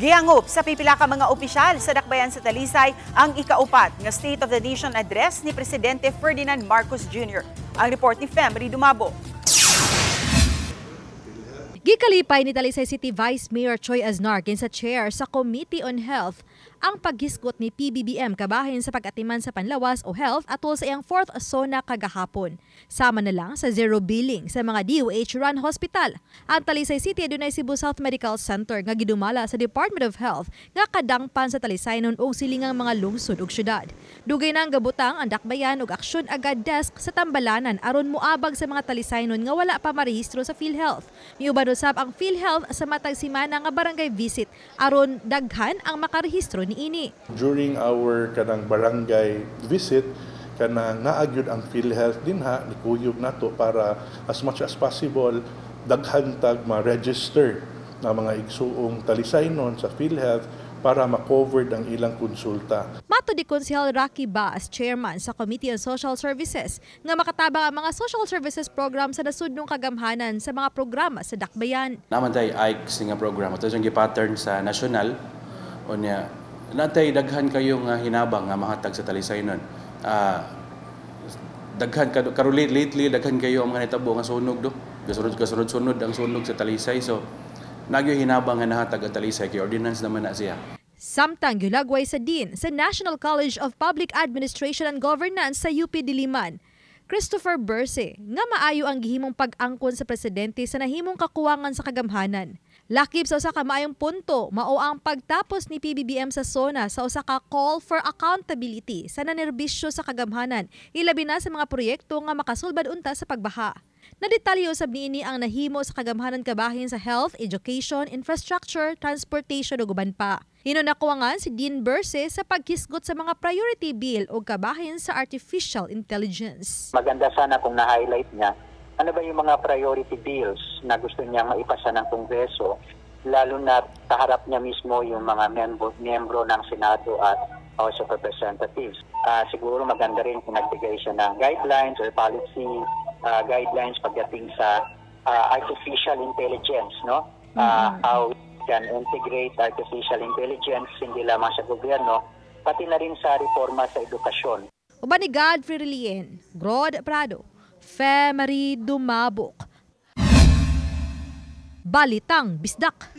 Giangop sa pipila ka mga opisyal sa dakbayan sa Talisay ang ikaupat nga State of the Nation address ni Presidente Ferdinand Marcos Jr. Ang report ni Femri Dumabo. Gikalipay ni Talisay City Vice Mayor Choi Aznarkin sa chair sa Committee on Health ang paghisgot ni PBBM kabahin sa pag-atiman sa panlawas o health atol sa iyang 4th SONA kagahapon. Sama na lang sa zero billing sa mga DOH-run hospital. Ang Talisay City adunay Cebu South Medical Center nga gidumala sa Department of Health nga kadangpan sa Talisay nun og silingang mga lungsod ug syudad. Dugay na ang gabutang ang dakbayan og aksyon agad desk sa Tambalanan aron moabag sa mga Talisaynon nga wala pa marehistro sa PhilHealth. Miuban usab ang PhilHealth sa matag semana nga barangay visit aron daghan ang makarehistro ini. During our kanang barangay visit, kanang naagyod ang PhilHealth dinha ni kuyog nato para as much as possible daghan tag ma-register na mga igsuong Talisaynon sa PhilHealth para ma-cover ang ilang konsulta. Mato di Konsehal Rocky Baas, chairman sa Committee on Social Services, nga makatabang ang mga social services program sa nasudnong kagamhanan sa mga programa sa dakbayan. Naman tayo AICS nga programa. Ito yung pattern sa national. O niya, natay daghan kayong hinabang nga mahatag sa Talisaynon. Daghan lately daghan kayo ang mga nitabo nga sunog do. Kasunod ang sunog sa Talisay. So nagyo hinabang nga nahatag ang Talisay kay ordinance naman na siya. Samtang gilagway sa Dean sa National College of Public Administration and Governance sa UP Diliman, Christopher Berse, nga maayo ang gihimong pag-angkon sa presidente sa nahimong kakuwangan sa kagamhanan. Lakip sa usa ka maayong punto, mao ang pagtapos ni PBBM sa SONA sa usa ka call for accountability sa nanerbisyo sa kagamhanan, ilabi na sa mga proyekto nga makasulbad unta sa pagbaha. Nadetalyo usab niini ang nahimo sa kagamhanan kabahin sa health, education, infrastructure, transportation ug uban pa. Hinunakuwangan si Dean Berse sa paghisgot sa mga priority bill o kabahin sa artificial intelligence. Maganda sana kung na-highlight niya ano ba yung mga priority bills na gusto niya maipasa ng Kongreso, lalo na kaharap niya mismo yung mga miyembro ng Senado at House of Representatives. Siguro maganda rin kung nagbigay siya ng guidelines or policy guidelines pagdating sa artificial intelligence, no? How we can integrate artificial intelligence hindi lamang sa gobyerno, pati na rin sa reforma sa edukasyon. Uban ni Godfrey Relien, Grod Prado, Femri Dumabok. Balitang Bisdak.